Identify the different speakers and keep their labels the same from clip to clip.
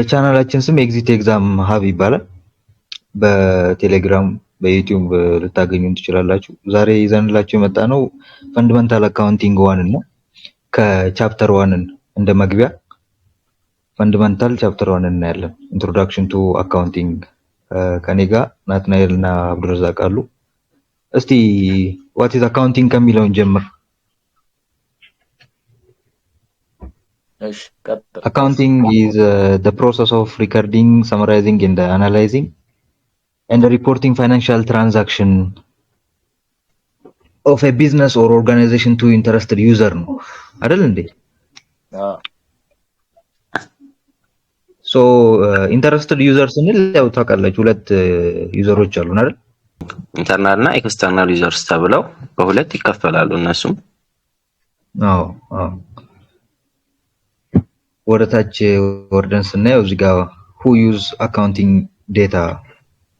Speaker 1: የቻናላችን ስም ኤግዚት ኤግዛም ሀብ ይባላል። በቴሌግራም በዩቲዩብ ልታገኙን ትችላላችሁ። ዛሬ ይዘንላችሁ የመጣ ነው ፈንዳመንታል አካውንቲንግ 1 ነው። ከቻፕተር 1 እንደ መግቢያ ፈንዳመንታል ቻፕተር 1 እናያለን። ኢንትሮዳክሽን ቱ አካውንቲንግ ከኔ ጋር ናትናኤል እና አብዱረዛቅ አሉ። እስቲ ዋት ኢዝ አካውንቲንግ ከሚለው እንጀምር። Accounting is the process of recording, summarizing, and analyzing, and reporting financial transaction of a business or organization to interested user. No, አይደል እንዴ? So interested users ስንል ያው ታውቃላችሁ ሁለት ዩዘሮች አሉን አይደል?
Speaker 2: ኢንተርናል እና ኤክስተርናል ዩዘርስ ተብለው በሁለት ይከፈላሉ እነሱም።
Speaker 1: አዎ ወደታች ወርደን ስናየው እዚህ ጋር who use accounting data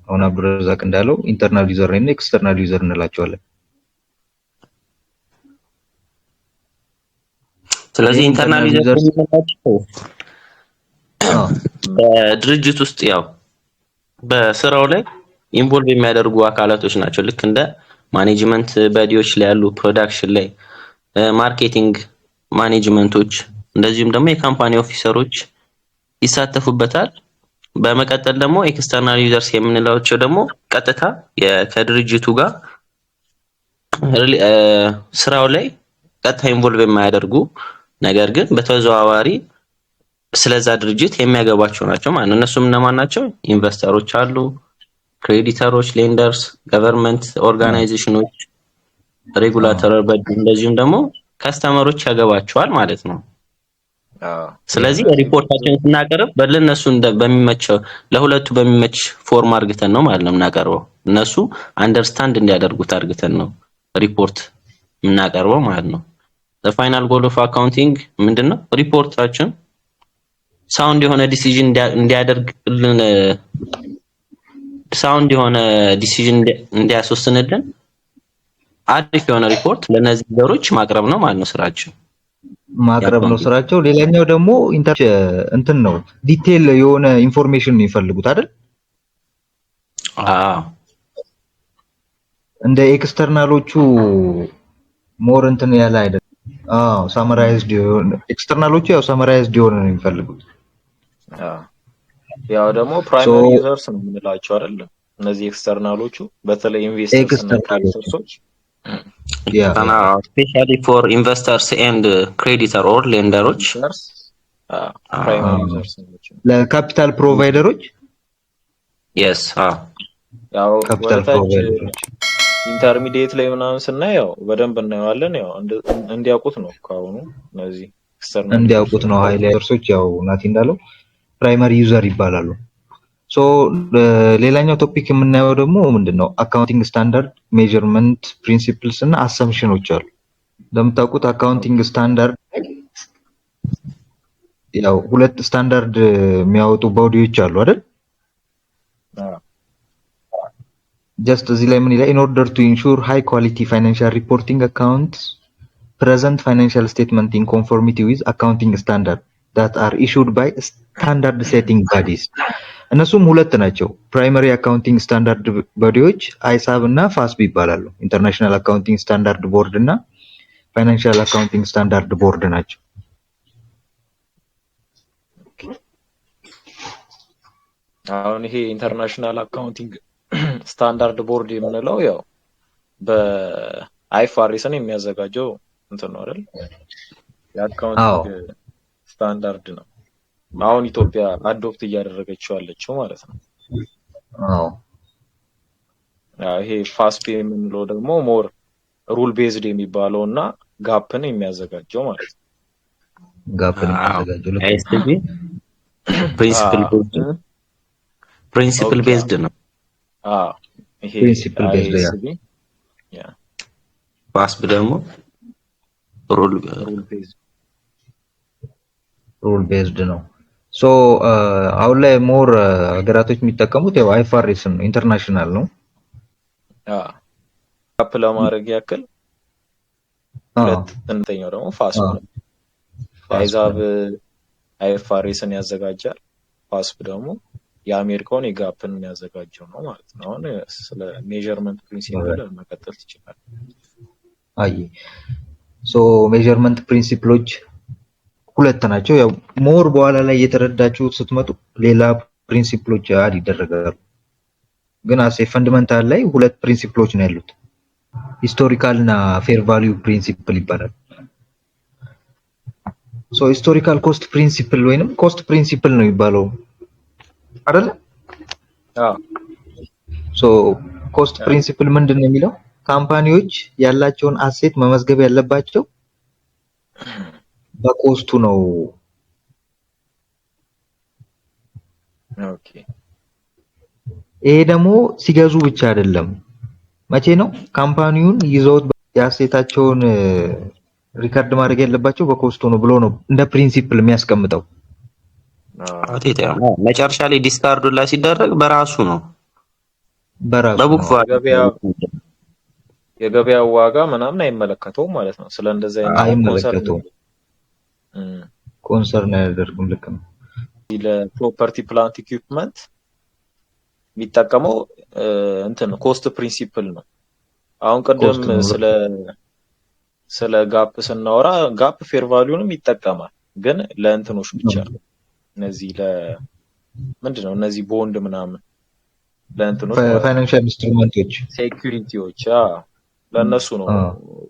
Speaker 1: አሁን አብዱረዛቅ እንዳለው ኢንተርናል ዩዘር እና ኤክስተርናል ዩዘር እንላቸዋለን።
Speaker 2: ስለዚህ ኢንተርናል ዩዘር የምንላቸው በድርጅት ውስጥ ያው በስራው ላይ ኢንቮልቭ የሚያደርጉ አካላቶች ናቸው። ልክ እንደ ማኔጅመንት በዲዎች ላይ ያሉ፣ ፕሮዳክሽን ላይ፣ ማርኬቲንግ ማኔጅመንቶች እንደዚሁም ደግሞ የካምፓኒ ኦፊሰሮች ይሳተፉበታል። በመቀጠል ደግሞ ኤክስተርናል ዩዘርስ የምንላቸው ደግሞ ቀጥታ ከድርጅቱ ጋር ስራው ላይ ቀጥታ ኢንቮልቭ የማያደርጉ ነገር ግን በተዘዋዋሪ ስለዛ ድርጅት የሚያገባቸው ናቸው ማለት ነው። እነሱም እነማን ናቸው? ኢንቨስተሮች አሉ፣ ክሬዲተሮች፣ ሌንደርስ፣ ገቨርንመንት ኦርጋናይዜሽኖች፣ ሬጉላተር ቦዲ እንደዚሁም ደግሞ ከስተመሮች ያገባቸዋል ማለት ነው። ስለዚህ ሪፖርታችንን ስናቀርብ በለነሱ በሚመቸው ለሁለቱ በሚመች ፎርም አርግተን ነው ማለት ነው የምናቀርበው። እነሱ አንደርስታንድ እንዲያደርጉት አርግተን ነው ሪፖርት የምናቀርበው ማለት ነው። the final goal of accounting ምንድነው? ሪፖርታችን ሳውንድ የሆነ ዲሲዥን እንዲያደርግልን ሳውንድ የሆነ ዲሲዥን እንዲያስወስንልን አሪፍ የሆነ ሪፖርት ለነዚህ ነገሮች ማቅረብ ነው ማለት ነው ስራችን።
Speaker 1: ማቅረብ ነው ስራቸው። ሌላኛው ደግሞ እንትን ነው ዲቴል የሆነ ኢንፎርሜሽን ነው ይፈልጉት አይደል? እንደ ኤክስተርናሎቹ ሞር እንትን ያለ አይደል? ሳመራይዝድ የሆነ ኤክስተርናሎቹ ያው ሳመራይዝድ የሆነ ነው የሚፈልጉት።
Speaker 3: ያው ደግሞ ፕራይመሪ ዩዘርስ ነው የምንላቸው አይደል? እነዚህ ኤክስተርናሎቹ በተለይ ኢንቨስተርስ እና ክሬዲተርሶች
Speaker 2: especially for investors and creditor or lenders
Speaker 3: primary users
Speaker 1: ለካፒታል ፕሮቫይደሮች
Speaker 2: yes
Speaker 3: ያው ካፒታል ፕሮቫይደሮች ኢንተርሚዲየት ላይ ምናምን ስናየው በደንብ እናየዋለን። ያው እንዲያውቁት ነው ካሁኑ እነዚህ ኤክስተርናል
Speaker 1: እንዲያውቁት ነው። ሃይ ዩዘርሶች ያው ናቲ እንዳለው ፕራይመሪ ዩዘር ይባላሉ። ሶ ሌላኛው ቶፒክ የምናየው ደግሞ ምንድነው? አካውንቲንግ ስታንዳርድ፣ ሜዠርመንት ፕሪንሲፕልስ እና አሰምፕሽኖች አሉ። እንደምታውቁት አካውንቲንግ ስታንዳርድ ያው ሁለት ስታንዳርድ የሚያወጡ ቦዲዎች አሉ አይደል? ጀስት እዚህ ላይ ምን ይላል? in order to ensure high quality financial reporting accounts present financial statement in conformity with accounting standard that are issued by standard setting bodies እነሱም ሁለት ናቸው። ፕራይመሪ አካውንቲንግ ስታንዳርድ ቦዲዎች አይሳብ እና ፋስቢ ይባላሉ። ኢንተርናሽናል አካውንቲንግ ስታንዳርድ ቦርድ እና ፋይናንሻል አካውንቲንግ ስታንዳርድ ቦርድ ናቸው።
Speaker 3: አሁን ይሄ ኢንተርናሽናል አካውንቲንግ ስታንዳርድ ቦርድ የምንለው ያው በአይኤፍአርኤስን የሚያዘጋጀው እንትን ነው አይደል? የአካውንቲንግ ስታንዳርድ ነው። አሁን ኢትዮጵያ አዶፕት እያደረገችው ያለችው ማለት ነው። ይሄ ፋስፒ የምንለው ደግሞ ሞር ሩል ቤዝድ የሚባለውና ጋፕን የሚያዘጋጀው ማለት ነው።
Speaker 1: ጋፕን የሚያዘጋጀው
Speaker 2: አይኤስቢ ፕሪንሲፕል ቤዝድ ነው።
Speaker 3: ይሄ
Speaker 1: ፕሪንሲፕል ቤዝድ
Speaker 3: ያ
Speaker 2: ፋስፒ ደግሞ ሩል
Speaker 1: ቤዝድ ነው። ሶ አሁን ላይ ሞር ሀገራቶች የሚጠቀሙት ያው አይኤፍአርኤስ ነው፣ ኢንተርናሽናል ነው።
Speaker 3: አፕ ለማድረግ ያክል ሁለት እንተኛው ደግሞ ፋስት ነው። አይዛብ አይኤፍአርኤስን ያዘጋጃል፣ ፋስፕ ደግሞ የአሜሪካውን የጋፕን የሚያዘጋጀው ነው ማለት ነው። አሁን ስለ ሜዠርመንት ፕሪንሲፕል መቀጠል ትችላለህ።
Speaker 1: አይ ሶ ሜዠርመንት ፕሪንሲፕሎች ሁለት ናቸው። ያው ሞር በኋላ ላይ እየተረዳችሁ ስትመጡ ሌላ ፕሪንሲፕሎች አድ ይደረጋሉ። ግን አሴ ፈንዳመንታል ላይ ሁለት ፕሪንሲፕሎች ነው ያሉት። ሂስቶሪካል እና ፌር ቫልዩ ፕሪንሲፕል ይባላል። ሶ ሂስቶሪካል ኮስት ፕሪንሲፕል ወይንም ኮስት ፕሪንሲፕል ነው የሚባለው አይደለ?
Speaker 3: አዎ
Speaker 1: ሶ ኮስት ፕሪንሲፕል ምንድነው የሚለው? ካምፓኒዎች ያላቸውን አሴት መመዝገብ ያለባቸው በኮስቱ ነው።
Speaker 3: ኦኬ
Speaker 1: ይሄ ደግሞ ሲገዙ ብቻ አይደለም። መቼ ነው ካምፓኒውን ይዘውት የአሴታቸውን ሪከርድ ማድረግ ያለባቸው በኮስቱ ነው ብሎ ነው እንደ ፕሪንሲፕል የሚያስቀምጠው።
Speaker 2: መጨረሻ ላይ ዲስካርድ ላይ ሲደረግ በራሱ ነው
Speaker 1: በራሱ
Speaker 2: በቡክ
Speaker 3: የገበያው ዋጋ ምናምን አይመለከተውም ማለት ነው። ስለ እንደዛ
Speaker 1: አይመለከተውም፣ ኮንሰርን አያደርግም። ልክ ነው።
Speaker 3: ለፕሮፐርቲ ፕላንት ኢኩዊፕመንት የሚጠቀመው እንትን ኮስት ፕሪንሲፕል ነው። አሁን ቀደም ስለ ጋፕ ስናወራ ጋፕ ፌር ቫልዩንም ይጠቀማል፣ ግን ለእንትኖች ብቻ ነው። እነዚህ ምንድነው እነዚህ ቦንድ ምናምን ለእንትኖች
Speaker 1: ፋይናንሻል ኢንስትሩመንቶች
Speaker 3: ሴኩሪቲዎች ለእነሱ ነው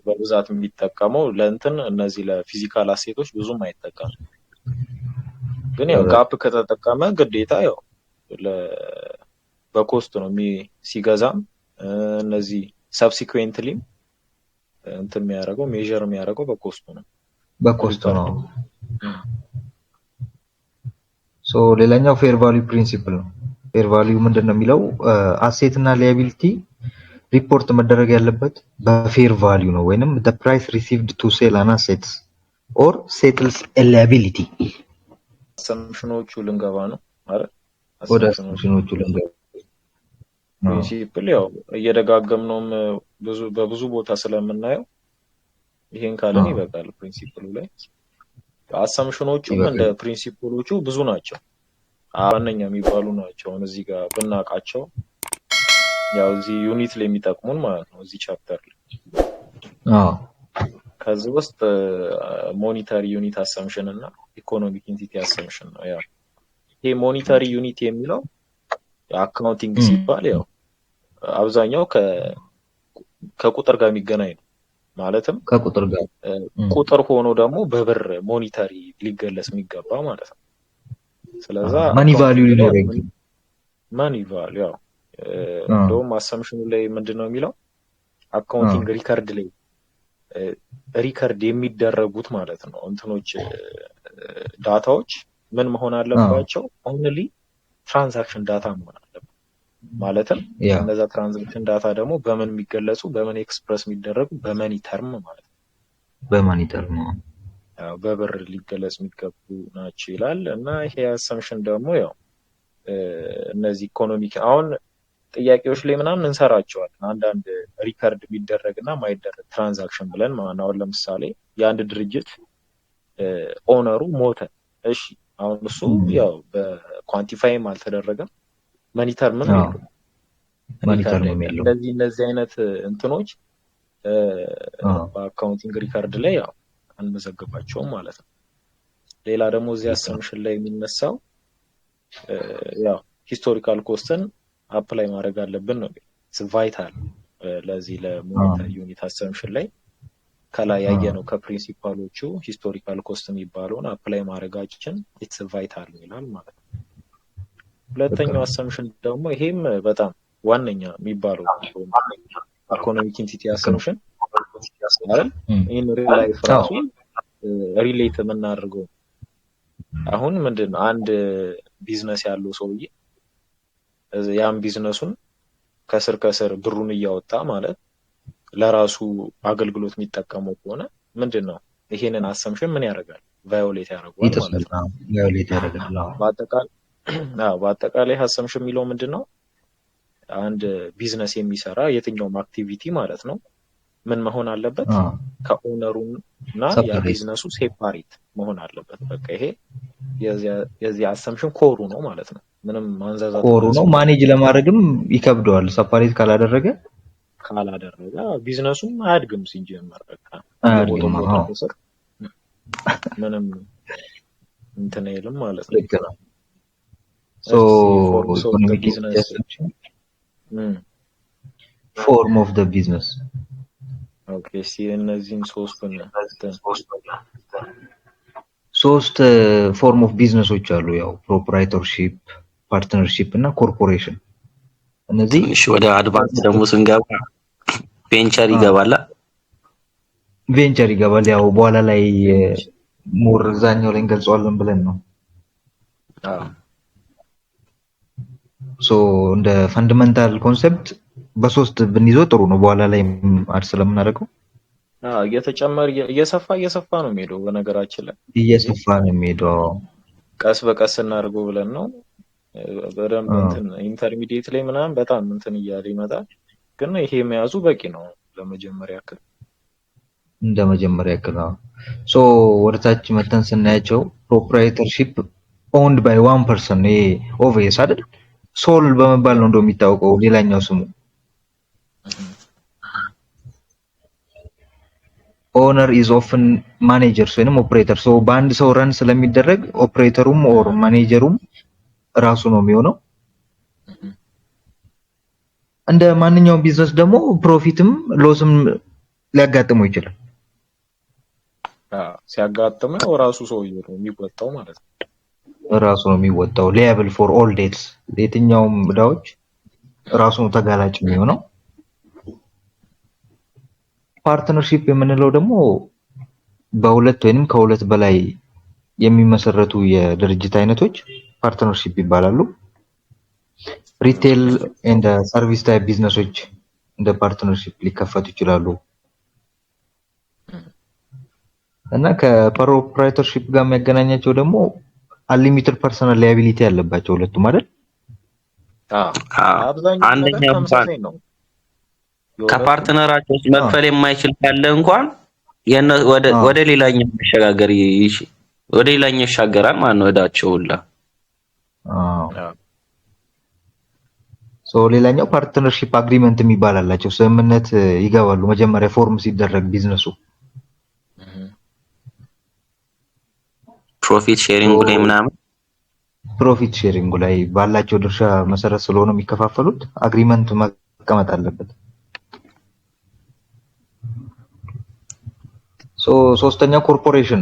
Speaker 3: በብዛት የሚጠቀመው። ለእንትን እነዚህ ለፊዚካል አሴቶች ብዙም አይጠቀምም። ግን ያው ጋፕ ከተጠቀመ ግዴታ ያው በኮስት ነው ሲገዛም እነዚህ ሰብሲኩዌንትሊ እንትን የሚያደርገው ሜዠር የሚያደርገው በኮስቱ ነው።
Speaker 1: ሶ ሌላኛው ፌር ቫልዩ ፕሪንሲፕል ነው። ፌር ቫልዩ ምንድነው የሚለው? አሴት እና ላያቢሊቲ ሪፖርት መደረግ ያለበት በፌር ቫልዩ ነው፣ ወይንም the price received to sell an asset or settles a liability።
Speaker 3: አሰምሽኖቹ ልንገባ ነው አይደል?
Speaker 1: ወደ አሰምሽኖቹ ልንገባ
Speaker 3: ፕሪንሲፕል ያው እየደጋገምነውም በብዙ ቦታ ስለምናየው ይሄን ካለን ይበቃል። ፕሪንሲፕሉ ላይ አሰምሽኖቹም እንደ ፕሪንሲፕሎቹ ብዙ ናቸው፣ ዋነኛ የሚባሉ ናቸው። እዚህ ጋር ብናቃቸው ያው እዚህ ዩኒት ላይ የሚጠቅሙን ማለት ነው፣ እዚህ ቻፕተር ላይ ከዚህ ውስጥ ሞኒታሪ ዩኒት አሰምሽን እና ኢኮኖሚክ ኢንቲቲ አሰምሽን ነው። ያው ይሄ ሞኒታሪ ዩኒት የሚለው አካውንቲንግ ሲባል ያው አብዛኛው ከቁጥር ጋር የሚገናኝ ነው። ማለትም
Speaker 1: ከቁጥር ጋር
Speaker 3: ቁጥር ሆኖ ደግሞ በብር ሞኒታሪ ሊገለጽ የሚገባ ማለት ነው። ስለዚህ
Speaker 1: ማኒ ቫልዩ ሊኖረው
Speaker 3: ማኒ ቫልዩ ያው እንደውም አሰምሽኑ ላይ ምንድነው የሚለው አካውንቲንግ ሪከርድ ላይ ሪከርድ የሚደረጉት ማለት ነው እንትኖች ዳታዎች ምን መሆን አለባቸው? ኦንሊ ትራንዛክሽን ዳታ መሆን አለበት። ማለትም እነዛ ትራንዛክሽን ዳታ ደግሞ በምን የሚገለጹ በምን ኤክስፕረስ የሚደረጉ በመኒ ተርም ማለት ነው።
Speaker 1: በመኒ ተርም
Speaker 3: ያው በብር ሊገለጽ የሚገቡ ናቸው ይላል። እና ይሄ አሰምሽን ደግሞ ያው እነዚህ ኢኮኖሚክ አሁን ጥያቄዎች ላይ ምናምን እንሰራቸዋለን። አንዳንድ ሪከርድ የሚደረግና ማይደረግ ትራንዛክሽን ብለን ማለት ነው። አሁን ለምሳሌ የአንድ ድርጅት ኦነሩ ሞተ። እሺ አሁን እሱ ያው በኳንቲፋይም አልተደረገም፣ መኒተርም ነው ያለው።
Speaker 1: መኒተርም ያለው
Speaker 3: እነዚህ አይነት እንትኖች በአካውንቲንግ ሪከርድ ላይ ያው አንመዘግባቸውም ማለት ነው። ሌላ ደግሞ እዚህ አሰምሽን ላይ የሚነሳው ያው ሂስቶሪካል ኮስትን አፕላይ ማድረግ አለብን ነው። ቫይታል ለዚህ ለሞኔታሪ ዩኒት አሰምሽን ላይ ከላይ ያየነው ከፕሪንሲፓሎቹ ሂስቶሪካል ኮስት የሚባለውን አፕላይ ማድረጋችን ኢትስ ቫይታል ይላል ማለት ነው። ሁለተኛው አሰምሽን ደግሞ ይሄም በጣም ዋነኛ የሚባለው ኢኮኖሚክ ኢንቲቲ አሰምሽን አይደል? ኢን ሪል ላይፍ ራሱ ሪሌት የምናደርገው አሁን ምንድነው አንድ ቢዝነስ ያለው ሰውዬ ያን ቢዝነሱን ከስር ብሩን እያወጣ ማለት ለራሱ አገልግሎት የሚጠቀመው ከሆነ ምንድነው ይሄንን አሰምሽን ምን ያደርጋል? ቫዮሌት ያደርጋል ማለት ነው።
Speaker 1: ቫዮሌት ያደርጋል።
Speaker 3: በአጠቃላይ አሰምሽን የሚለው ምንድነው አንድ ቢዝነስ የሚሰራ የትኛውም አክቲቪቲ ማለት ነው ምን መሆን አለበት? ከኦነሩ እና ያ ቢዝነሱ ሴፓሬት መሆን አለበት። በቃ ይሄ የዚህ አሰምሽን ኮሩ ነው ማለት ነው። ምንም ማንዛዛት
Speaker 1: ኮሩ ነው። ማኔጅ ለማድረግም ይከብደዋል ሰፓሬት ካላደረገ
Speaker 3: ቢዝነሱም አያድግም ሲጀመር በቃ
Speaker 1: አያድግም። አዎ
Speaker 3: ምንም እንትን አይልም ማለት ነው።
Speaker 1: ልክ ነው። ሶ ኢኮኖሚክ
Speaker 3: ቢዝነስ
Speaker 1: ፎርም ኦፍ ዘ ቢዝነስ
Speaker 3: ኦኬ እነዚህን
Speaker 1: ሶስት ፎርም ኦፍ ቢዝነሶች አሉ። ያው ፕሮፕራይተርሺፕ፣ ፓርትነርሺፕ እና ኮርፖሬሽን። እነዚህ
Speaker 2: ወደ አድቫንስ ደግሞ ስንገባ ቬንቸር ይገባል።
Speaker 1: ያው በኋላ ላይ ሞር እዛኛው ላይ እንገልጸዋለን ብለን ነው። ሶ እንደ ፈንዳሜንታል ኮንሰፕት በሶስት ብንይዘው ጥሩ ነው። በኋላ ላይ አድ ስለምናደርገው
Speaker 3: እየተጨመረ እየሰፋ ነው የሚሄደው። በነገራችን ላይ
Speaker 1: እየሰፋ ነው የሚሄደው።
Speaker 3: ቀስ በቀስ እናድርገው ብለን ነው። በደንብ እንትን ኢንተርሚዲየት ላይ ምናምን በጣም እንትን እያለ ይመጣል። ግን ይሄ መያዙ በቂ ነው ለመጀመሪያ ያክል
Speaker 1: ሶ ወደታች መተን ስናያቸው ፕሮፕራይተርሺፕ ኦውንድ ባይ ዋን ፐርሰን ይሄ ኦቨስ አይደል? ሶል በመባል ነው እንደሚታወቀው ሌላኛው ስሙ። ኦነር ኢዝ ኦፍን ማኔጀርስ ወይንም ኦፕሬተር። ሶ በአንድ ሰው ረን ስለሚደረግ ኦፕሬተሩም ኦር ማኔጀሩም ራሱ ነው የሚሆነው። እንደ ማንኛውም ቢዝነስ ደግሞ ፕሮፊትም ሎስም ሊያጋጥመው ይችላል።
Speaker 3: ሲያጋጥመው ራሱ ሰውዬው ነው የሚወጣው ማለት ነው።
Speaker 1: ራሱ ነው የሚወጣው። ሊያብል ፎር ኦል ዴትስ፣ የትኛውም ዕዳዎች ራሱ ነው ተጋላጭ የሚሆነው። ፓርትነርሺፕ የምንለው ደግሞ በሁለት ወይንም ከሁለት በላይ የሚመሰረቱ የድርጅት አይነቶች ፓርትነርሺፕ ይባላሉ። ሪቴል ኤንድ ሰርቪስ ታይፕ ቢዝነሶች እንደ ፓርትነርሺፕ ሊከፈቱ ይችላሉ። እና ከፕሮፕራይተርሺፕ ጋር የሚያገናኛቸው ደግሞ አንሊሚትድ ፐርሰናል ላያቢሊቲ ያለባቸው ሁለቱም አይደል?
Speaker 3: አንደኛው
Speaker 2: ከፓርትነራቸው መክፈል የማይችል ካለ እንኳን ወደ ሌላኛው መሸጋገር ወደ ሌላኛው ይሻገራል ማለት ነው ዕዳቸው ሁላ።
Speaker 1: ሶ ሌላኛው ፓርትነርሺፕ አግሪመንት የሚባል አላቸው። ስምምነት ይገባሉ መጀመሪያ ፎርም ሲደረግ ቢዝነሱ።
Speaker 2: ፕሮፊት ሼሪንግ ላይ ምናምን
Speaker 1: ፕሮፊት ሼሪንግ ላይ ባላቸው ድርሻ መሰረት ስለሆነ የሚከፋፈሉት አግሪመንት መቀመጥ አለበት። ሶ ሶስተኛው ኮርፖሬሽን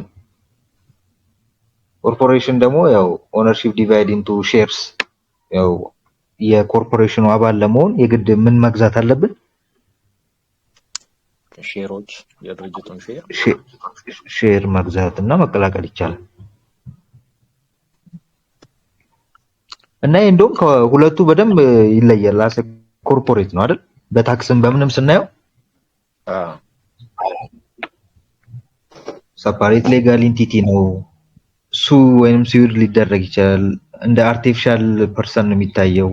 Speaker 1: ደግሞ ያው ኦነርሺፕ ዲቫይድ ኢንቱ ሼርስ። ያው የኮርፖሬሽኑ አባል ለመሆን የግድ ምን መግዛት አለብን?
Speaker 3: ሼሮች፣ የድርጅቱን
Speaker 1: ሼር መግዛት እና መቀላቀል ይቻላል። እና እንደውም ከሁለቱ በደንብ ይለያል። አሰ ኮርፖሬት ነው አይደል? በታክስም በምንም ስናየው ሰፓሬት ሌጋል ኢንቲቲ ነው። ሱ ወይንም ሲውድ ሊደረግ ይችላል። እንደ አርቲፊሻል ፐርሰን ነው የሚታየው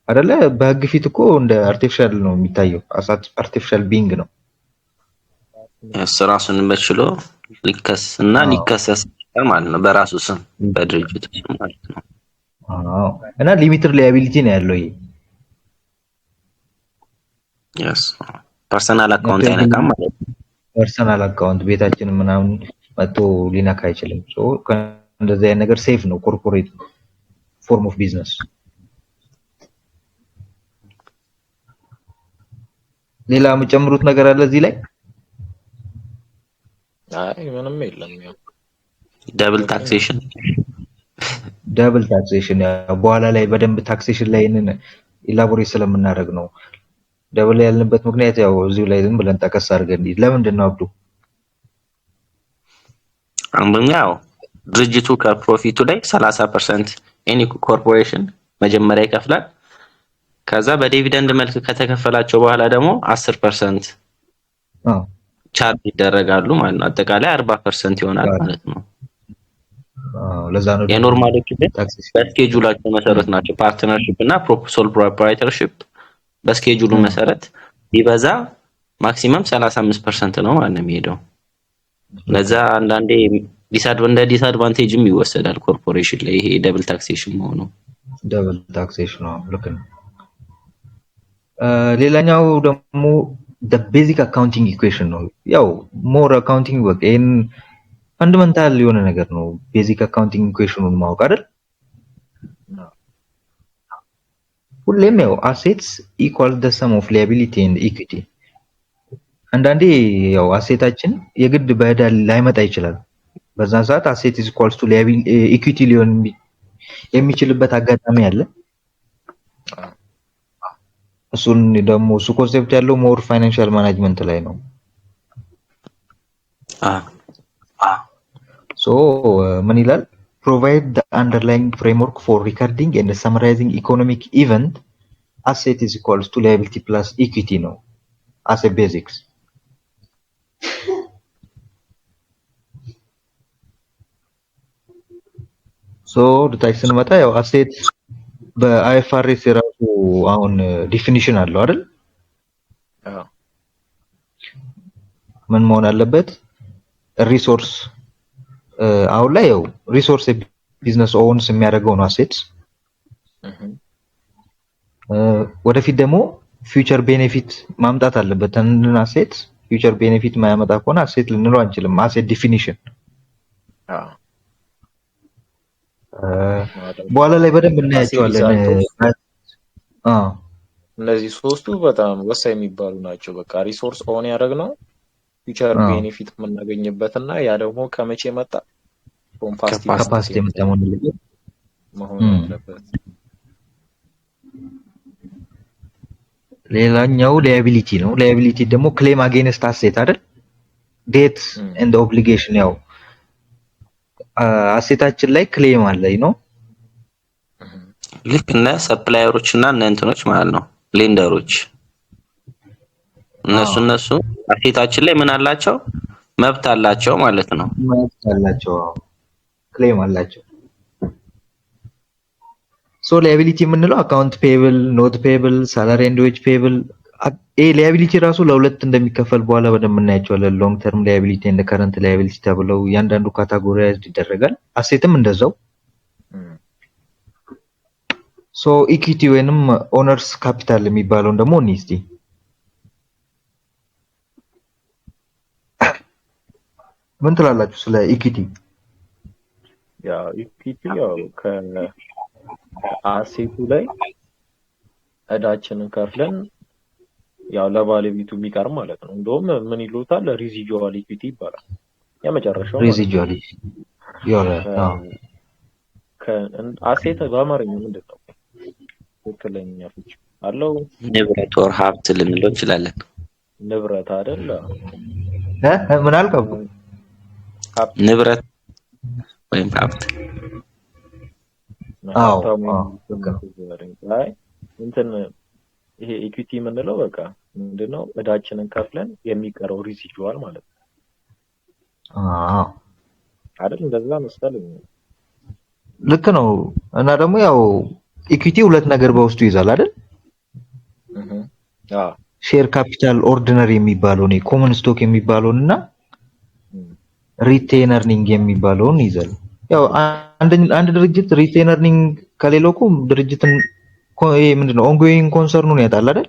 Speaker 1: አይደለ? በህግ ፊት እኮ እንደ አርቲፊሻል ነው የሚታየው። አርቲፊሻል ቢንግ ነው።
Speaker 2: ራሱን በችሎ ሊከሰስ ማለት ነው በራሱ ስም በድርጅቱ ስም ማለት ነው።
Speaker 1: እና ሊሚትድ ላያቢሊቲ ነው ያለው ይሄ።
Speaker 2: ፐርሰናል አካውንት አይነካም ማለት ነው።
Speaker 1: ፐርሰናል አካውንት ቤታችን ምናምን መጥቶ ሊነካ አይችልም። ሶ እንደዚህ አይነት ነገር ሴፍ ነው ኮርፖሬት ፎርም ኦፍ ቢዝነስ። ሌላ የምጨምሩት ነገር አለ እዚህ ላይ?
Speaker 3: አይ ምንም የለም። ያው
Speaker 2: ደብል ታክሴሽን
Speaker 1: በኋላ ላይ በደንብ ታክሴሽን ላይ ኢላቦሬት ስለምናደርግ ነው። ደብል ያልንበት ምክንያት ያው እዚሁ ላይ ዝም ብለን ጠቀስ አድርገን ለምንድን ነው አብዱ?
Speaker 2: አንደኛው ድርጅቱ ከፕሮፊቱ ላይ 30% ኤኒ ኮርፖሬሽን መጀመሪያ ይከፍላል። ከዛ በዲቪደንድ መልክ ከተከፈላቸው በኋላ ደግሞ 10% ቻርጅ ይደረጋሉ ማለት ነው። አጠቃላይ 40% ይሆናል ማለት ነው።
Speaker 1: ለዛ ነው
Speaker 2: የኖርማሎቹ በስኬጁላቸው መሰረት ናቸው። ፓርትነርሺፕ እና ሶል ፕሮፕራይተርሺፕ በስኬጁሉ መሰረት ቢበዛ ማክሲመም 35% ነው ማለት ነው የሚሄደው። ለዛ አንዳንዴ ዲስአድቫንቴጅም ይወሰዳል ኮርፖሬሽን ላይ ይሄ ደብል ታክሴሽን መሆኑ።
Speaker 1: ደብል ታክሴሽን ነው። ልክ ነው። ሌላኛው ደግሞ ቤዚክ አካውንቲንግ ኢኩዌሽን ነው። ያው ሞር አካውንቲንግ በቃ ይሄን ፈንዳመንታል የሆነ ነገር ነው። ቤዚክ አካውንቲንግ ኢኩዌሽኑን ማወቅ አይደል? ሁሌም ያው አሴትስ ኢኳል ዘ ሰም ኦፍ ሊያቢሊቲ ኤንድ ኢኩዊቲ። አንዳንዴ ያው አሴታችን የግድ በዕዳ ላይመጣ ይችላል። በዛ ሰዓት አሴት ኢዝ ኢኳልስ ቱ ኢኩዊቲ ሊሆን የሚችልበት አጋጣሚ አለ። እሱን ደግሞ እሱ ኮንሴፕት ያለው ሞር ፋይናንሻል ማኔጅመንት ላይ ነው። ሶ ምን ይላል? provide the underlying framework for recording and summarizing economic event asset is equals to liability plus equity ነው as a basics. ሶ ታክስ ስንመጣ ያው አሴት በአይኤፍአርኤስ የራሱ አሁን ዲፊኒሽን አለው አይደል? ምን መሆን አለበት? ሪሶርስ አሁን ላይ ያው ሪሶርስ ቢዝነስ ኦውንስ የሚያደርገው ነው አሴት። ወደፊት ደግሞ ፊውቸር ቤኔፊት ማምጣት አለበት። አንድን አሴት ፊውቸር ቤኔፊት ማያመጣ ከሆነ አሴት ልንለው አንችልም። አሴት ዲፊኒሽን በኋላ ላይ በደንብ እናያቸዋለን።
Speaker 3: እነዚህ ሶስቱ በጣም ወሳኝ የሚባሉ ናቸው። በቃ ሪሶርስ ኦን ያደረግነው ፊውቸር ቤኔፊት የምናገኝበትና ያ ደግሞ ከመቼ መጣ?
Speaker 1: ካፓሲቲ መጣ
Speaker 3: መሆን አለበት።
Speaker 1: ሌላኛው ሊያቢሊቲ ነው። ሊያቢሊቲ ደግሞ ክሌም አጌንስት አሴት አይደል? ዴት ኤንድ ኦብሊጌሽን ያው አሴታችን ላይ ክሌም አለ ነው።
Speaker 2: ልክ እና ሰፕላየሮች እና እንትኖች ማለት ነው ሌንደሮች እነሱ አሴታችን ላይ ምን አላቸው? መብት አላቸው ማለት ነው።
Speaker 1: መብት አላቸው፣ ክሌም አላቸው። ሶ ሊያቢሊቲ የምንለው አካውንት ፔብል፣ ኖት ፔብል፣ ሳላሪ ኤንድ ዌጅ ፔብል። ሊያቢሊቲ ራሱ ለሁለት እንደሚከፈል በኋላ በደንብ እናያቸዋለን። ሎንግ ተርም ሊያቢሊቲ እና ከረንት ሊያቢሊቲ ተብለው እያንዳንዱ ካታጎራይዝድ ይደረጋል። አሴትም እንደዛው። ሶ ኢኩዊቲ ወይንም ኦነርስ ካፒታል የሚባለውን ደግሞ እስቲ ምን ትላላችሁ ስለ ኢኩዊቲ?
Speaker 3: ያው ኢኩዊቲ ያው ከአሴቱ ላይ እዳችንን ከፍለን ያው ለባለቤቱ የሚቀር ማለት ነው። እንደውም ምን ይሉታል? ሪዚጁዋል ኢኩዊቲ ይባላል። የመጨረሻው
Speaker 1: ሪዚጁዋል
Speaker 3: አሴት በአማርኛ ምንድን ነው ትክክለኛ ፍቺ አለው?
Speaker 2: ንብረት ወር ሀብት ልንለው እንችላለን።
Speaker 3: ንብረት አይደል?
Speaker 1: ምን አልከው?
Speaker 2: ንብረት ወይም ሀብት።
Speaker 3: እንትን ይሄ ኢኩዊቲ የምንለው በቃ ምንድነው? እዳችንን ከፍለን የሚቀረው ሪዚጁዋል ማለት ነው አይደል? እንደዛ መሰለኝ።
Speaker 1: ልክ ነው። እና ደግሞ ያው ኢኩዊቲ ሁለት ነገር በውስጡ ይዛል አይደል? ሼር ካፒታል ኦርዲነሪ የሚባለውን ኮመን ስቶክ የሚባለውን እና ሪቴን ኤርኒንግ የሚባለውን ይዛል። ያው አንድ ድርጅት ሪቴን ኤርኒንግ ከሌለው እኮ ድርጅትን ይሄ ምንድነው ኦንጎይንግ ኮንሰርኑን ያጣል አይደል?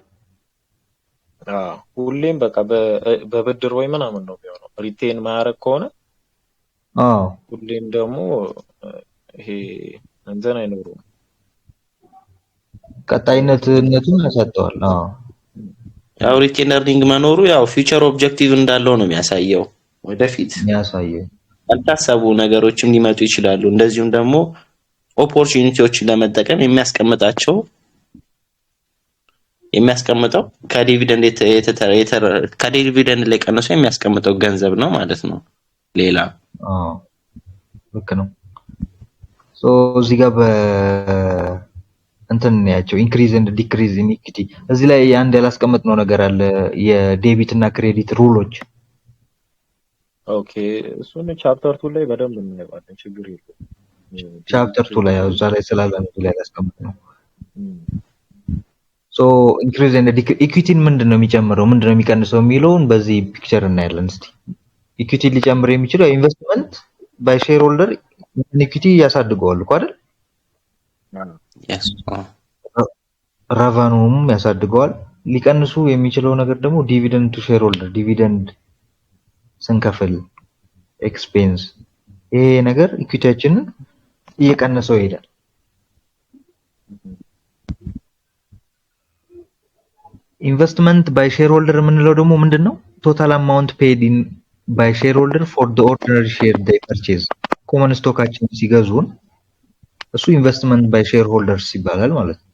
Speaker 3: ሁሌም በቃ በብድር ወይ ምናምን ነው የሚሆነው ሪቴን ማያረግ ከሆነ። ሁሌም ደግሞ ይሄ እንትን አይኖርም፣
Speaker 1: ቀጣይነቱን ያሳጠዋል።
Speaker 2: ያው ሪቴን ኤርኒንግ መኖሩ ያው ፊውቸር ኦብጀክቲቭ እንዳለው ነው የሚያሳየው። ወደፊት
Speaker 1: የሚያሳየው
Speaker 2: ያልታሰቡ ነገሮችም ሊመጡ ይችላሉ። እንደዚሁም ደግሞ ኦፖርቹኒቲዎችን ለመጠቀም የሚያስቀምጠው ከዲቪደንድ ላይ ቀንሶ የሚያስቀምጠው ገንዘብ ነው ማለት ነው። ሌላ
Speaker 1: ልክ ነው። ሶ እዚህ ጋር እንትን ያቸው ኢንክሪዝ ኤንድ ዲክሪዝ ኢን ኢኩዊቲ እዚህ ላይ አንድ ያላስቀመጥነው ነገር አለ። የዴቢት እና ክሬዲት ሩሎች።
Speaker 3: ኦኬ እሱን ቻፕተር 2 ላይ በደንብ እናየዋለን። ችግር የለም።
Speaker 1: ቻፕተር 2 ላይ ያው እዛ ላይ ስላለ ነው ላይ ያላስቀመጥነው። ሶ ኢንክሪዝ ኤንድ ዲክሪዝ ኢኩዊቲን ምንድነው የሚጨምረው ምንድነው የሚቀንሰው የሚለውን በዚህ ፒክቸር እናያለን። እስቲ ኢኩዊቲ ሊጨምር የሚችለው ኢንቨስትመንት ባይ ሼር ሆልደር ኢኩዊቲ ያሳድገዋል እኮ አይደል?
Speaker 2: yes
Speaker 1: ረቨኑም ያሳድገዋል። ሊቀንሱ የሚችለው ነገር ደግሞ ዲቪደንድ ቱ ሼር ሆልደር ዲቪደንድ ስንከፍል ኤክስፔንስ ይሄ ነገር ኢኩዊቲያችንን እየቀነሰው ይሄዳል። ኢንቨስትመንት ባይ ሼር ሆልደር የምንለው ደግሞ ምንድነው? ቶታል አማውንት ፔድ ኢን ባይ ሼር ሆልደር ፎር ዘ ኦርዲናሪ ሼር ዴይ ፐርቼዝ ኮመን ስቶካችን ሲገዙን እሱ ኢንቨስትመንት ባይ ሼር ሆልደርስ ይባላል ማለት ነው።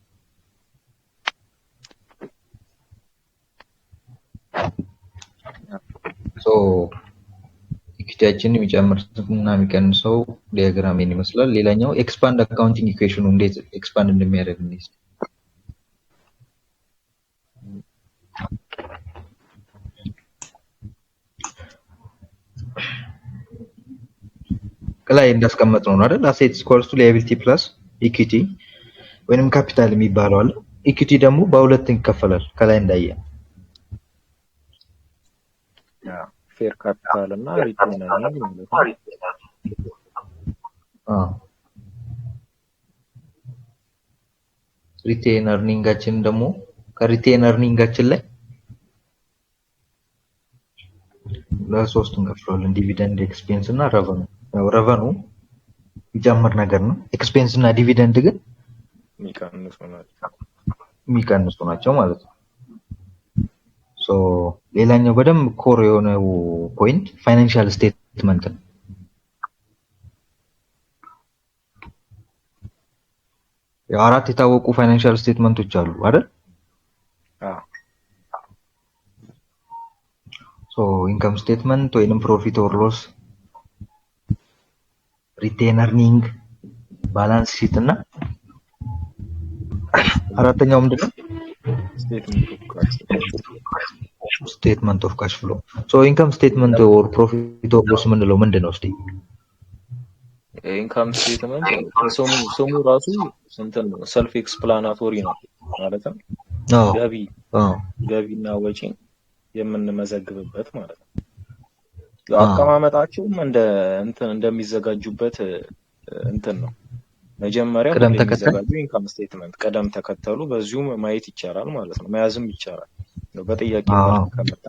Speaker 1: ሶ ኢኩዊቲያችንን የሚጨምርና የሚቀንሰው ዲያግራም ይመስላል። ሌላኛው ኤክስፓንድ አካውንቲንግ ኢኩዌሽኑ እንዴት ኤክስፓንድ እንደሚያደርግ ነው። ከላይ እንዳስቀመጥነው ነው አይደል? አሴትስ ኢኳልስ ቱ ላያቢሊቲ ፕላስ ኢኩዊቲ ወይንም ካፒታል የሚባለው አለ። ኢኩዊቲ ደግሞ በሁለት ይከፈላል ከላይ እንዳየ
Speaker 3: ፌር ካፒታል እና ሪቴን ኤርኒንግ ማለት ነው።
Speaker 1: ሪቴን ኤርኒንጋችን ደግሞ ከሪቴን ኤርኒንጋችን ላይ ለሶስት እንከፍለዋለን። ዲቪደንድ፣ ኤክስፔንስ እና ረቨኑ። ያው ረቨኑ ይጨምር ነገር ነው። ኤክስፔንስ እና ዲቪደንድ ግን የሚቀንሱ ናቸው ማለት ነው። ሶ ሌላኛው በደንብ ኮር የሆነው ፖይንት ፋይናንሻል ስቴትመንት ነው። ያው አራት የታወቁ ፋይናንሻል ስቴትመንቶች አሉ አይደል? ሶ ኢንካም ስቴትመንት ወይንም ፕሮፊት ኦር ሎስ፣ ሪቴን ኤርኒንግ፣ ባላንስ ሺት እና አራተኛው ምንድነው? ስቴትመንት ኦፍ ካሽ ፍሎ። ሶ ኢንካም ስቴትመንት ኦር ፕሮፊት ኦር ሎስ ምንለው ምንድነው? እስቲ
Speaker 3: ኢንካም ስቴትመንት ስሙ ራሱ እንትን ነው፣ ሰልፍ ኤክስፕላናቶሪ ነው ማለት ነው። ገቢና ወጪን የምንመዘግብበት ማለት ነው። አቀማመጣቸውም እንደሚዘጋጁበት እንትን ነው። መጀመሪያ የሚዘጋጁ ኢንካም ስቴትመንት ቀደም ተከተሉ በዚሁም ማየት ይቻላል ማለት ነው። መያዝም ይቻላል። በጥያቄ መልክ ከመጣ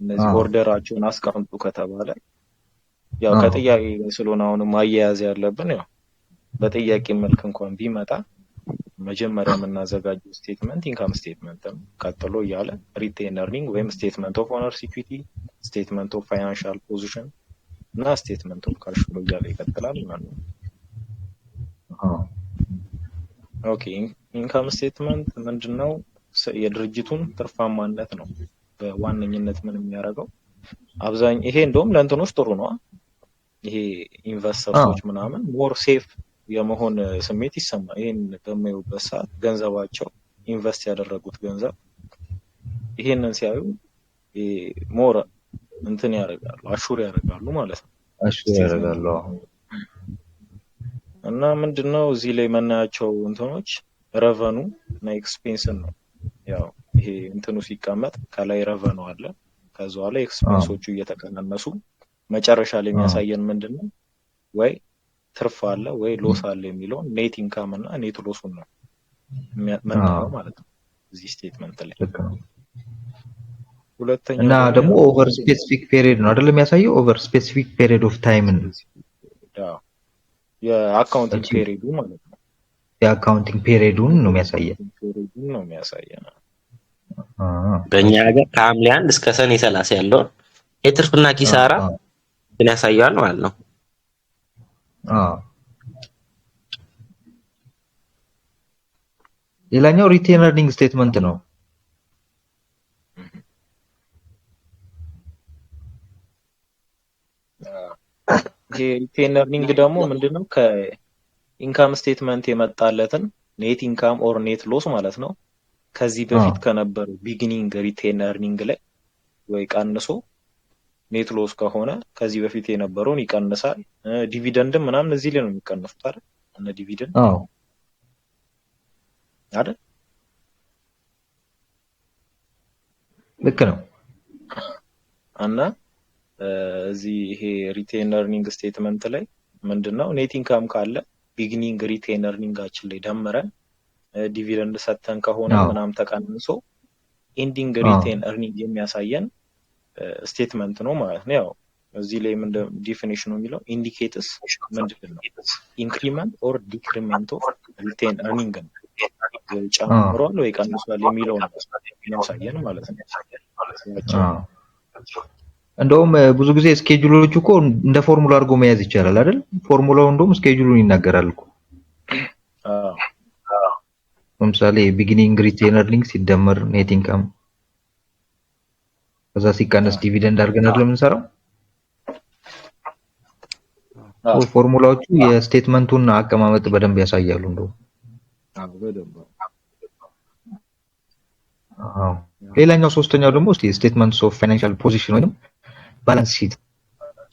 Speaker 3: እነዚህ ኦርደራቸውን አስቀምጡ ከተባለ ያው ከጥያቄ ስለሆነ አሁን ማያያዝ ያለብን ያው በጥያቄ መልክ እንኳን ቢመጣ መጀመሪያ የምናዘጋጀው ስቴትመንት ኢንካም ስቴትመንት ነው። ቀጥሎ እያለ ሪቴን ኤርኒንግ ወይም ስቴትመንት ኦፍ ኦነርስ ኢኩዊቲ፣ ስቴትመንት ኦፍ ፋይናንሻል ፖዚሽን እና ስቴትመንት ኦፍ ካሽ ፍሎ እያለ ይቀጥላል ማለት ነው። ኦኬ ኢንካም ስቴትመንት ምንድነው? የድርጅቱን ትርፋማነት ነው በዋነኝነት ምን የሚያደርገው አብዛኛው። ይሄ እንደውም ለእንትኖች ጥሩ ነው። ይሄ ኢንቨስተሮች ምናምን ሞር ሴፍ የመሆን ስሜት ይሰማል። ይሄን በሚያዩበት ሰዓት ገንዘባቸው ኢንቨስት ያደረጉት ገንዘብ ይሄንን ሲያዩ ሞር እንትን ያደርጋሉ፣ አሹር ያደርጋሉ ማለት ነው።
Speaker 1: አሹር ያደርጋሉ።
Speaker 3: እና ምንድነው እዚህ ላይ የምናያቸው እንትኖች ረቨኑ እና ኤክስፔንስን ነው። ያው ይሄ እንትኑ ሲቀመጥ ከላይ ረቨኑ አለ፣ ከዛ ላይ ኤክስፔንሶቹ እየተቀነሱ መጨረሻ ላይ የሚያሳየን ምንድነው ወይ ትርፍ አለ ወይ ሎስ አለ የሚለው ኔት ኢንካም እና ኔት ሎሱን ነው የምናየው ማለት ነው እዚህ ስቴትመንት ላይ። ሁለተኛው
Speaker 1: እና ደግሞ ኦቨር ስፔሲፊክ ፔሪድ ነው አይደል የሚያሳየው? ኦቨር ስፔሲፊክ ፔሪድ ኦፍ ታይም ነው
Speaker 3: የአካውንቲንግ ፔሪዱ ማለት ነው።
Speaker 1: የአካውንቲንግ ፔሪዱን ነው
Speaker 3: የሚያሳየን።
Speaker 2: በእኛ ሀገር ከሐምሌ 1 እስከ ሰኔ 30 ያለውን የትርፍና ኪሳራ ምን ያሳያል ማለት ነው።
Speaker 1: ሌላኛው ሪቴን ኤርኒንግ ስቴትመንት ነው።
Speaker 3: ይሄ ሪቴን ኤርኒንግ ደግሞ ምንድነው? ከኢንካም ስቴትመንት የመጣለትን ኔት ኢንካም ኦር ኔት ሎስ ማለት ነው ከዚህ በፊት ከነበረው ቢጊኒንግ ሪቴን ኤርኒንግ ላይ ወይ ቀንሶ ኔት ሎስ ከሆነ ከዚህ በፊት የነበረውን ይቀንሳል። ዲቪደንድም ምናምን እዚህ ላይ ነው የሚቀንሱት አይደል? እነ ዲቪደንድ አይደል?
Speaker 1: ልክ ነው።
Speaker 3: እና እዚህ ይሄ ሪቴን ኤርኒንግ ስቴትመንት ላይ ምንድነው ኔት ኢንካም ካለ ቢግኒንግ ሪቴን ኤርኒንጋችን ላይ ደምረን ዲቪደንድ ሰጥተን ከሆነ
Speaker 1: አዎ
Speaker 3: ምናምን ተቀንሶ ኤንዲንግ
Speaker 1: አዎ
Speaker 3: ሪቴን ኤርኒንግ የሚያሳየን ስቴትመንት ነው ማለት ነው። ያው እዚህ ላይ ምን ዲፊኒሽኑ የሚለው ኢንዲኬትስ ምንድን ነው ኢንክሪመንት ኦር ዲክሪመንት ኦፍ ሪቴን ኤርኒንግ ነው። ወይ
Speaker 1: አዎ
Speaker 3: ጨምሯል ወይ ቀንሷል የሚለውን ነው የሚያሳየን ማለት ነው። ያቸው
Speaker 1: አዎ እንደውም ብዙ ጊዜ ስኬጁሎቹ እኮ እንደ ፎርሙላ አድርጎ መያዝ ይቻላል አይደል? ፎርሙላው እንደውም ስኬጁሉን ይናገራል እኮ።
Speaker 3: አዎ
Speaker 1: ለምሳሌ ቢጊኒንግ ሪቴን ኤርኒንግ ሲደመር ኔት ኢንካም ከዛ ሲቀነስ
Speaker 3: አዎ
Speaker 1: ዲቪደንድ አድርገን አይደል የምንሰራው?
Speaker 3: አዎ
Speaker 1: ፎርሙላዎቹ የስቴትመንቱን አቀማመጥ በደንብ ያሳያሉ እንደውም።
Speaker 3: አዎ በደንብ
Speaker 1: አዎ ሌላኛው ሶስተኛው ደግሞ እስቲ ስቴትመንትስ ኦፍ ፋይናንሻል ፖዚሽን ወይም ባላንስ ሺት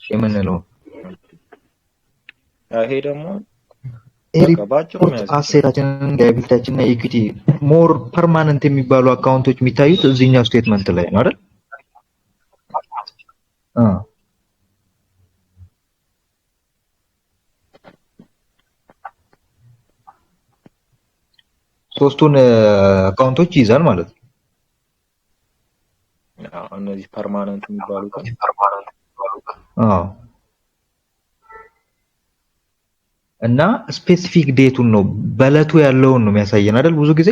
Speaker 1: የምንለው
Speaker 3: ይሄ ደግሞ
Speaker 1: ይሄ
Speaker 3: በቃ ባጭሩ
Speaker 1: ሪፖርት
Speaker 3: መያዝ
Speaker 1: አሴታችንን ላያቢሊቲያችንን እና ኢኩዊቲ ሞር ፐርማነንት የሚባሉ አካውንቶች የሚታዩት እዚህኛው ስቴትመንት ላይ ነው አይደል? አ ሶስቱን አካውንቶች ይይዛል ማለት ነው።
Speaker 3: እነዚህ ፐርማነንት የሚባሉት
Speaker 1: አዎ እና ስፔሲፊክ ዴቱን ነው በእለቱ ያለውን ነው የሚያሳየን አይደል? ብዙ ጊዜ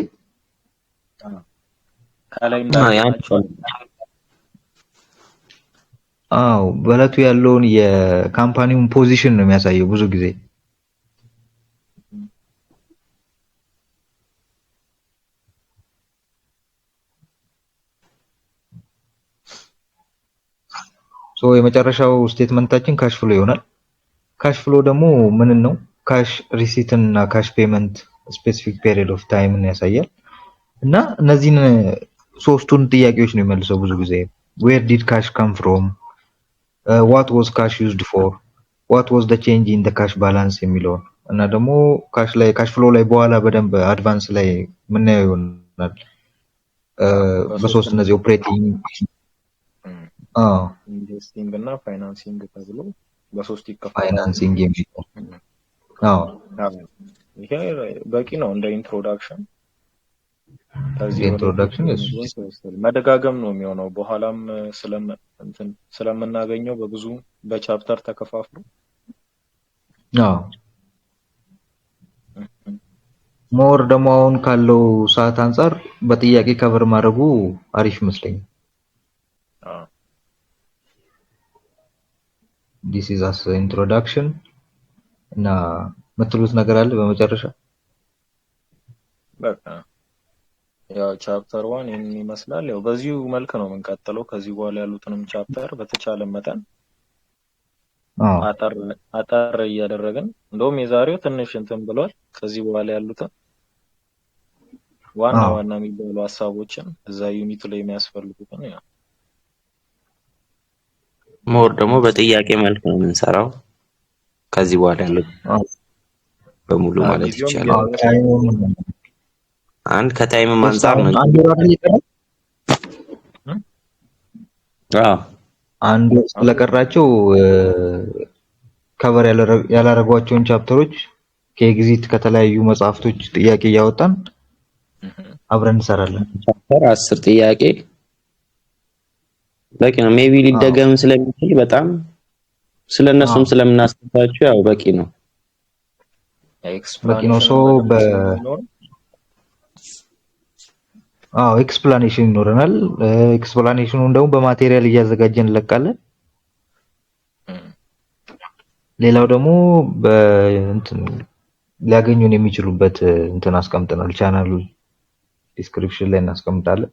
Speaker 3: ከላይ እንዳልናቸው
Speaker 1: አዎ በእለቱ ያለውን የካምፓኒውን ፖዚሽን ነው የሚያሳየው ብዙ ጊዜ። ሶ የመጨረሻው ስቴትመንታችን ካሽ ፍሎ ይሆናል። ካሽ ፍሎ ደግሞ ምን ነው? ካሽ ሪሲትን እና ካሽ ፔመንት ስፔሲፊክ ፔሪድ ኦፍ ታይምን ያሳያል። እና እነዚህን ሶስቱን ጥያቄዎች ነው የሚመልሰው ብዙ ጊዜ where did cash come from what was cash used for what was the change in the cash balance የሚለው እና ደግሞ ካሽ ፍሎ ላይ በኋላ በደንብ አድቫንስ ላይ ምናየው ይሆናል። በሶስት እነዚህ ኦፕሬቲንግ
Speaker 3: ኢንቨስቲንግ እና ፋይናንሲንግ ተብሎ በሶስት ይከፈላል።
Speaker 1: ፋይናንሲንግ የሚለው
Speaker 3: ይሄ በቂ ነው እንደ ኢንትሮዳክሽን። ከዚህ
Speaker 1: ኢንትሮዳክሽን
Speaker 3: መደጋገም ነው የሚሆነው በኋላም ስለምናገኘው በብዙ በቻፕተር ተከፋፍሎ
Speaker 1: ሞር ደግሞ አሁን ካለው ሰዓት አንፃር በጥያቄ ከቨር ማድረጉ አሪፍ ይመስለኛል። this is as introduction እና የምትሉት ነገር አለ በመጨረሻ?
Speaker 3: በቃ ያው ቻፕተር 1 ይሄን ይመስላል። ያው በዚሁ መልክ ነው የምንቀጥለው ከዚህ በኋላ ያሉትንም ቻፕተር በተቻለ መጠን አጠር እያደረግን እንደውም የዛሬው ትንሽ እንትን ብሏል። ከዚህ በኋላ ያሉትን ዋና የሚባሉ ሀሳቦችን እዛ ዩኒት ላይ የሚያስፈልጉትን ያው
Speaker 2: ሞር ደግሞ በጥያቄ መልክ ነው የምንሰራው ከዚህ በኋላ ያለው በሙሉ ማለት ይቻላል። አንድ ከታይም አንፃር ነው
Speaker 1: አንዱ ስለቀራቸው ከቨር ያላረጓቸውን ቻፕተሮች ከኤግዚት ከተለያዩ መጽሐፍቶች ጥያቄ እያወጣን አብረን እንሰራለን።
Speaker 2: ቻፕተር 10 ጥያቄ በቂ ነው። ሜቢ ሊደገም ስለሚችል በጣም ስለነሱም ስለምናስተምራቸው ያው በቂ ነው።
Speaker 1: በቂ ነው። ሶ ኤክስፕላኔሽን ይኖረናል። ኤክስፕላኔሽኑን ደግሞ በማቴሪያል እያዘጋጀን እንለቃለን። ሌላው ደግሞ በእንትን ሊያገኙን የሚችሉበት እንትን አስቀምጠናል። ቻናሉ ዲስክሪፕሽን ላይ እናስቀምጣለን።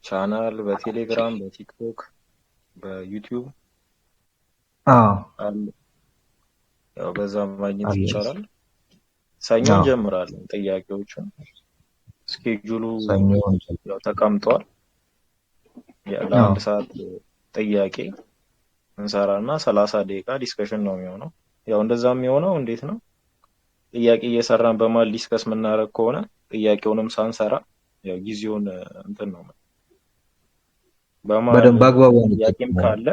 Speaker 3: ቻናል በቴሌግራም፣ በቲክቶክ፣ በዩቲዩብ ያው በዛ ማግኘት ይቻላል። ሰኞ እንጀምራለን ጥያቄዎቹን። ስኬጁሉ ያው ተቀምጧል። ለአንድ ሰዓት ጥያቄ እንሰራና 30 ደቂቃ ዲስከሽን ነው የሚሆነው። ያው እንደዛም የሚሆነው እንዴት ነው ጥያቄ እየሰራን በማል ዲስከስ የምናደርግ ከሆነ ጥያቄውንም ሳንሰራ ያው ጊዜውን እንትን ነው በመሀል
Speaker 1: በደንብ በአግባቡ
Speaker 3: ጥያቄም
Speaker 1: አንጠቀመው።
Speaker 3: ካለ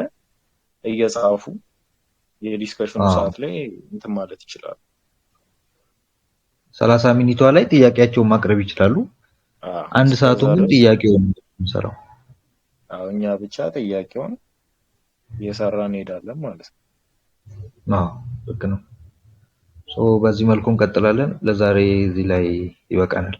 Speaker 3: እየጻፉ የዲስከሽኑ
Speaker 1: አዎ
Speaker 3: ሰዓት ላይ እንትን ማለት ይችላሉ።
Speaker 1: 30 ሚኒቷ ላይ ጥያቄያቸውን ማቅረብ ይችላሉ። አንድ
Speaker 3: እስከዛ
Speaker 1: ሰዓቱን ግን
Speaker 3: ድረስ
Speaker 1: ጥያቄውን ነው የምንሰራው።
Speaker 3: እኛ ብቻ ጥያቄውን እየሰራን እንሄዳለን ማለት ነው።
Speaker 1: አዎ ልክ ነው። በዚህ መልኩ እንቀጥላለን። ለዛሬ እዚህ ላይ ይበቃናል።